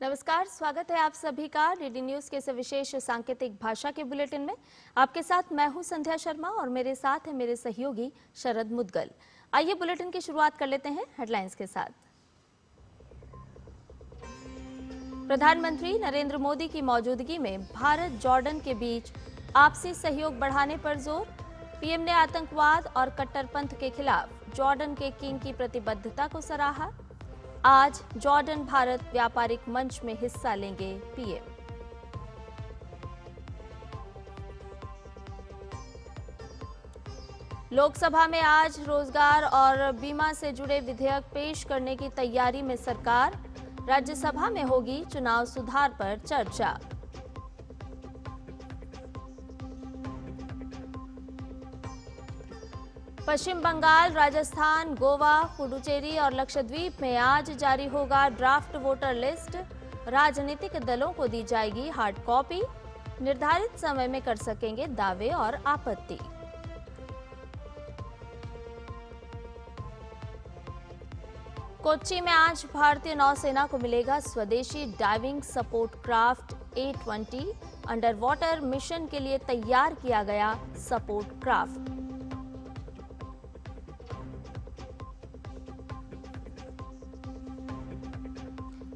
नमस्कार, स्वागत है आप सभी का डीडी न्यूज के इस विशेष सांकेतिक भाषा के बुलेटिन में। आपके साथ मैं हूं संध्या शर्मा और मेरे साथ है मेरे सहयोगी शरद मुदगल। आइए बुलेटिन की शुरुआत कर लेते हैं हेडलाइंस के साथ। प्रधानमंत्री नरेंद्र मोदी की मौजूदगी में भारत जॉर्डन के बीच आपसी सहयोग बढ़ाने पर जोर। पीएम ने आतंकवाद और कट्टरपंथ के खिलाफ जॉर्डन के किंग की प्रतिबद्धता को सराहा। आज जॉर्डन भारत व्यापारिक मंच में हिस्सा लेंगे पीएम। लोकसभा में आज रोजगार और बीमा से जुड़े विधेयक पेश करने की तैयारी में सरकार। राज्यसभा में होगी चुनाव सुधार पर चर्चा। पश्चिम बंगाल, राजस्थान, गोवा, पुडुचेरी और लक्षद्वीप में आज जारी होगा ड्राफ्ट वोटर लिस्ट। राजनीतिक दलों को दी जाएगी हार्ड कॉपी। निर्धारित समय में कर सकेंगे दावे और आपत्ति। कोच्चि में आज भारतीय नौसेना को मिलेगा स्वदेशी diving support craft A-20। Under water mission के लिए तैयार किया गया सपोर्ट क्राफ्ट।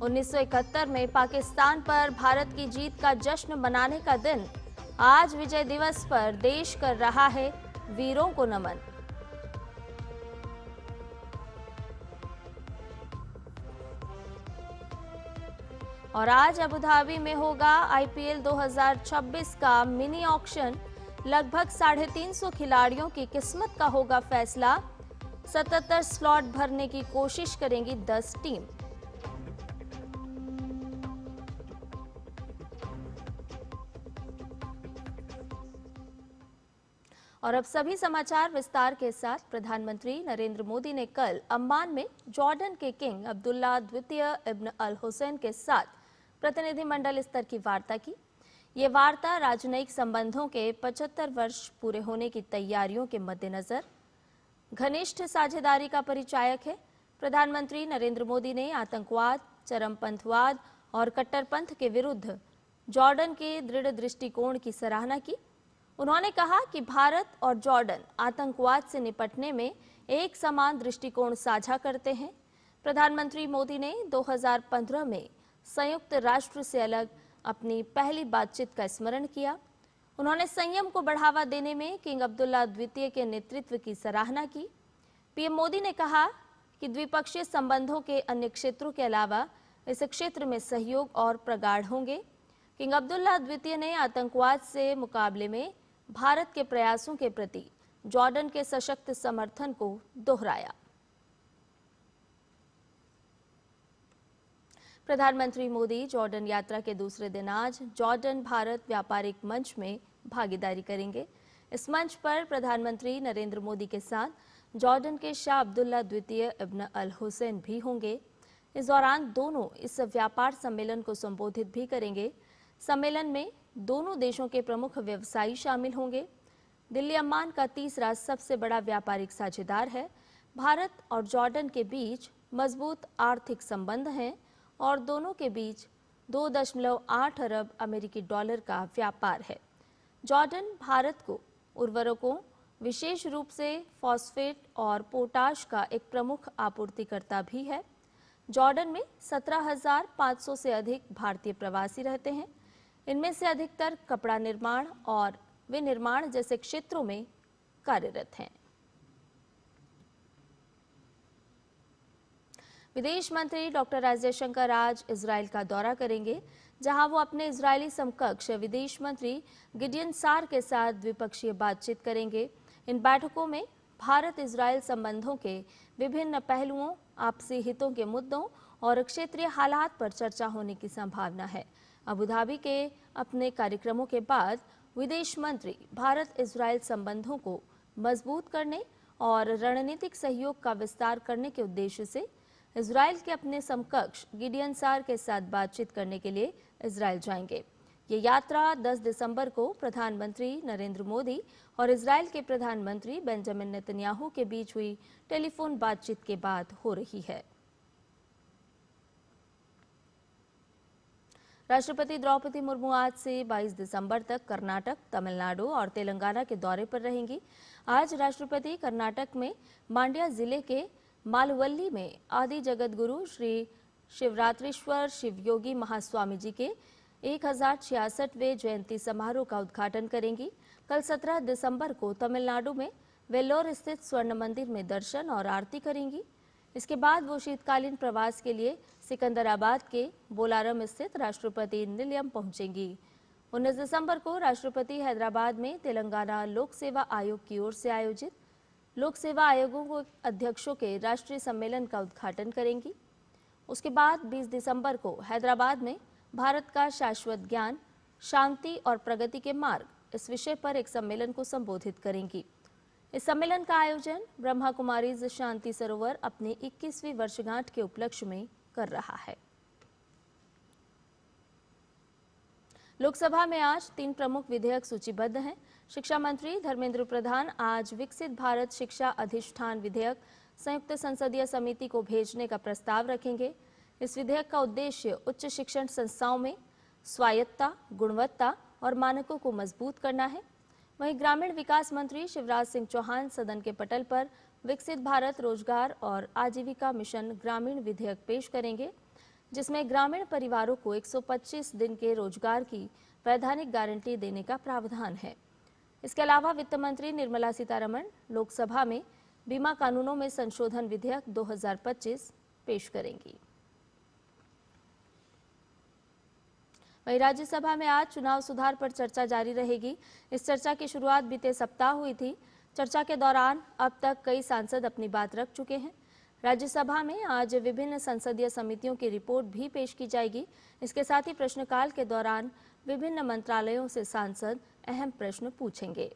उन्नीस 1971 में पाकिस्तान पर भारत की जीत का जश्न मनाने का दिन। आज विजय दिवस पर देश कर रहा है वीरों को नमन। और आज अबू धाबी में होगा IPL 2026 का मिनी ऑक्शन। लगभग 350 खिलाड़ियों की किस्मत का होगा फैसला। 77 स्लॉट भरने की कोशिश करेंगी 10 टीम। और अब सभी समाचार विस्तार के साथ। प्रधानमंत्री नरेंद्र मोदी ने कल अम्मान में जॉर्डन के किंग अब्दुल्ला द्वितीय इब्न अल हुसैन के साथ प्रतिनिधिमंडल स्तर की वार्ता की। ये वार्ता राजनयिक संबंधों के 75 वर्ष पूरे होने की तैयारियों के मद्देनजर घनिष्ठ साझेदारी का परिचायक है। प्रधानमंत्री नरेंद्र मोदी ने आतंकवाद, चरमपंथवाद और कट्टरपंथ के विरुद्ध जॉर्डन के दृढ़ दृष्टिकोण की सराहना की। उन्होंने कहा कि भारत और जॉर्डन आतंकवाद से निपटने में एक समान दृष्टिकोण साझा करते हैं। प्रधानमंत्री मोदी ने 2015 में संयुक्त राष्ट्र से अलग अपनी पहली बातचीत का स्मरण किया। उन्होंने संयम को बढ़ावा देने में किंग अब्दुल्ला द्वितीय के नेतृत्व की सराहना की। पीएम मोदी ने कहा कि द्विपक्षीय संबंधों के अन्य क्षेत्रों के अलावा इस क्षेत्र में सहयोग और प्रगाढ़ होंगे। किंग अब्दुल्ला द्वितीय ने आतंकवाद से मुकाबले में भारत के प्रयासों के प्रति जॉर्डन के सशक्त समर्थन को दोहराया। प्रधानमंत्री मोदी जॉर्डन यात्रा के दूसरे दिन आज जॉर्डन भारत व्यापारिक मंच में भागीदारी करेंगे। इस मंच पर प्रधानमंत्री नरेंद्र मोदी के साथ जॉर्डन के शाह अब्दुल्ला द्वितीय इब्न अल हुसैन भी होंगे। इस दौरान दोनों इस व्यापार सम्मेलन को संबोधित भी करेंगे। सम्मेलन में दोनों देशों के प्रमुख व्यवसायी शामिल होंगे। दिल्ली अम्मान का तीसरा सबसे बड़ा व्यापारिक साझेदार है। भारत और जॉर्डन के बीच मजबूत आर्थिक संबंध हैं और दोनों के बीच 2.8 अरब अमेरिकी डॉलर का व्यापार है। जॉर्डन भारत को उर्वरकों, विशेष रूप से फॉस्फेट और पोटाश का एक प्रमुख आपूर्तिकर्ता भी है। जॉर्डन में 17,500 से अधिक भारतीय प्रवासी रहते हैं। इनमें से अधिकतर कपड़ा निर्माण और विनिर्माण जैसे क्षेत्रों में कार्यरत हैं। विदेश मंत्री डॉक्टर एस जयशंकर आज इजराइल का दौरा करेंगे, जहां वो अपने इजरायली समकक्ष विदेश मंत्री गिडियन सार के साथ द्विपक्षीय बातचीत करेंगे। इन बैठकों में भारत इजराइल संबंधों के विभिन्न पहलुओं, आपसी हितों के मुद्दों और क्षेत्रीय हालात पर चर्चा होने की संभावना है। अबू धाबी के अपने कार्यक्रमों के बाद विदेश मंत्री भारत इजराइल संबंधों को मजबूत करने और रणनीतिक सहयोग का विस्तार करने के उद्देश्य से इजराइल के अपने समकक्ष गिडियन सार के साथ बातचीत करने के लिए इजराइल जाएंगे। ये यात्रा 10 दिसंबर को प्रधानमंत्री नरेंद्र मोदी और इजराइल के प्रधानमंत्री बेंजामिन नेतन्याहू के बीच हुई टेलीफोन बातचीत के बाद हो रही है। राष्ट्रपति द्रौपदी मुर्मू आज से 22 दिसंबर तक कर्नाटक, तमिलनाडु और तेलंगाना के दौरे पर रहेंगी। आज राष्ट्रपति कर्नाटक में मांड्या जिले के मालवल्ली में आदि जगत गुरु श्री शिवरात्रीश्वर शिवयोगी महास्वामी जी के 1066वें जयंती समारोह का उद्घाटन करेंगी। कल 17 दिसंबर को तमिलनाडु में वेल्लोर स्थित स्वर्ण मंदिर में दर्शन और आरती करेंगी। इसके बाद वो शीतकालीन प्रवास के लिए सिकंदराबाद के बोलारम स्थित राष्ट्रपति निलयम पहुंचेंगी। 19 दिसंबर को राष्ट्रपति हैदराबाद में तेलंगाना लोक सेवा आयोग की ओर से आयोजित लोक सेवा आयोगों के अध्यक्षों के राष्ट्रीय सम्मेलन का उद्घाटन करेंगी। उसके बाद 20 दिसंबर को हैदराबाद में भारत का शाश्वत ज्ञान, शांति और प्रगति के मार्ग इस विषय पर एक सम्मेलन को संबोधित करेंगी। इस सम्मेलन का आयोजन ब्रह्मा कुमारीज शांति सरोवर अपनी 21वीं वर्षगांठ के उपलक्ष्य में कर रहा है। लोकसभा में आज 3 प्रमुख विधेयक सूचीबद्ध हैं। शिक्षा मंत्री धर्मेंद्र प्रधान आज विकसित भारत शिक्षा अधिष्ठान विधेयक संयुक्त संसदीय समिति को भेजने का प्रस्ताव रखेंगे। इस विधेयक का उद्देश्य उच्च शिक्षण संस्थाओं में स्वायत्तता, गुणवत्ता और मानकों को मजबूत करना है। वहीं ग्रामीण विकास मंत्री शिवराज सिंह चौहान सदन के पटल पर विकसित भारत रोजगार और आजीविका मिशन ग्रामीण विधेयक पेश करेंगे, जिसमें ग्रामीण परिवारों को 125 दिन के रोजगार की वैधानिक गारंटी देने का प्रावधान है। इसके अलावा वित्त मंत्री निर्मला सीतारमण लोकसभा में बीमा कानूनों में संशोधन विधेयक 2025 पेश करेंगी। वहीं राज्यसभा में आज चुनाव सुधार पर चर्चा जारी रहेगी। इस चर्चा की शुरुआत बीते सप्ताह हुई थी। चर्चा के दौरान अब तक कई सांसद अपनी बात रख चुके हैं। राज्यसभा में आज विभिन्न संसदीय समितियों की रिपोर्ट भी पेश की जाएगी। इसके साथ ही प्रश्नकाल के दौरान विभिन्न मंत्रालयों से सांसद अहम प्रश्न पूछेंगे।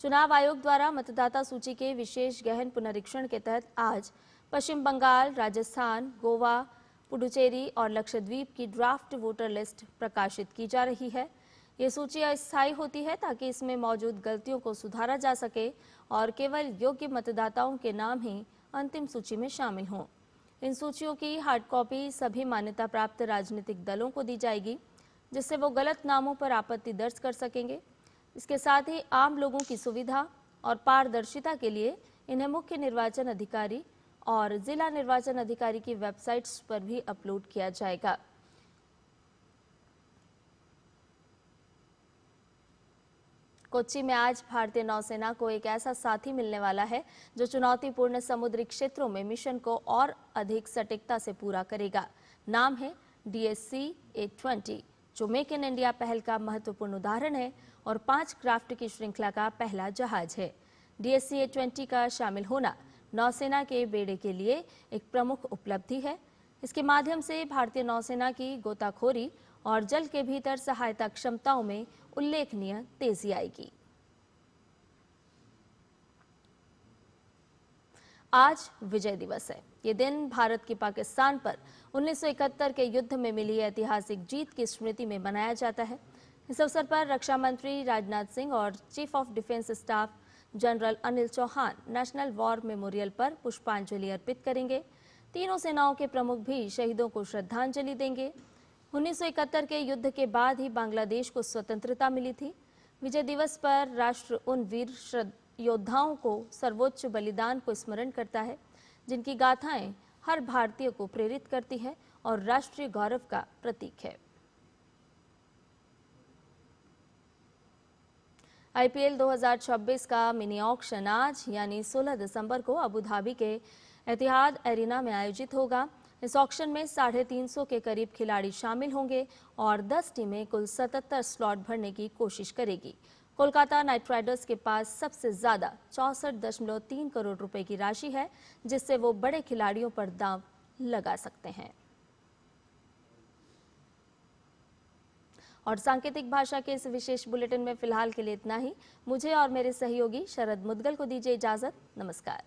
चुनाव आयोग द्वारा मतदाता सूची के विशेष गहन पुनरीक्षण के तहत आज पश्चिम बंगाल, राजस्थान, गोवा, पुडुचेरी और लक्षद्वीप की ड्राफ्ट वोटर लिस्ट प्रकाशित की जा रही है। ये सूची अस्थायी होती है ताकि इसमें मौजूद गलतियों को सुधारा जा सके और केवल योग्य मतदाताओं के नाम ही अंतिम सूची में शामिल हों। इन सूचियों की हार्ड कॉपी सभी मान्यता प्राप्त राजनीतिक दलों को दी जाएगी, जिससे वो गलत नामों पर आपत्ति दर्ज कर सकेंगे। इसके साथ ही आम लोगों की सुविधा और पारदर्शिता के लिए इन्हें मुख्य निर्वाचन अधिकारी और जिला निर्वाचन अधिकारी की वेबसाइट्स पर भी अपलोड किया जाएगा। कोच्चि में आज भारतीय नौसेना को एक ऐसा साथी मिलने वाला है जो चुनौतीपूर्ण समुद्री क्षेत्रों में मिशन को और अधिक सटीकता से पूरा करेगा। नाम है DSC-820, जो मेक इन इंडिया पहल का महत्वपूर्ण उदाहरण है और 5 क्राफ्ट की श्रृंखला का पहला जहाज है। DSC-820 का शामिल होना नौसेना के बेड़े के लिए एक प्रमुख उपलब्धि है। इसके माध्यम से भारतीय नौसेना की गोताखोरी और जल के भीतर सहायता क्षमताओं में उल्लेखनीय तेजी आएगी। आज विजय दिवस है। ये दिन भारत की पाकिस्तान पर 1971 के युद्ध में मिली ऐतिहासिक जीत की स्मृति में मनाया जाता है। इस अवसर पर रक्षा मंत्री राजनाथ सिंह और chief of defence staff general Anil Chauhan national war memorial पर पुष्पांजलि अर्पित करेंगे। तीनों सेनाओं के प्रमुख भी शहीदों को श्रद्धांजलि देंगे। 1971 के युद्ध के बाद ही बांग्लादेश को स्वतंत्रता मिली थी। विजय दिवस पर राष्ट्र उन वीर योद्धाओं को सर्वोच्च बलिदान को स्मरण करता है, जिनकी गाथाएं हर भारतीय को प्रेरित करती है और राष्ट्रीय गौरव का प्रतीक है। IPL 2026 का मिनी ऑक्शन आज यानी 16 दिसंबर को अबू धाबी के एतिहाद एरिना में आयोजित होगा। इस ऑक्शन में 350 के करीब खिलाड़ी शामिल होंगे और 10 टीमें कुल 77 स्लॉट भरने की कोशिश करेगी। कोलकाता नाइट राइडर्स के पास सबसे ज्यादा 64.3 करोड़ रुपए की राशि है, जिससे वो बड़े खिलाड़ियों पर दांव लगा सकते हैं। और सांकेतिक भाषा के इस विशेष बुलेटिन में फिलहाल के लिए इतना ही। मुझे और मेरे सहयोगी शरद मुदगल को दीजिए इजाजत। नमस्कार।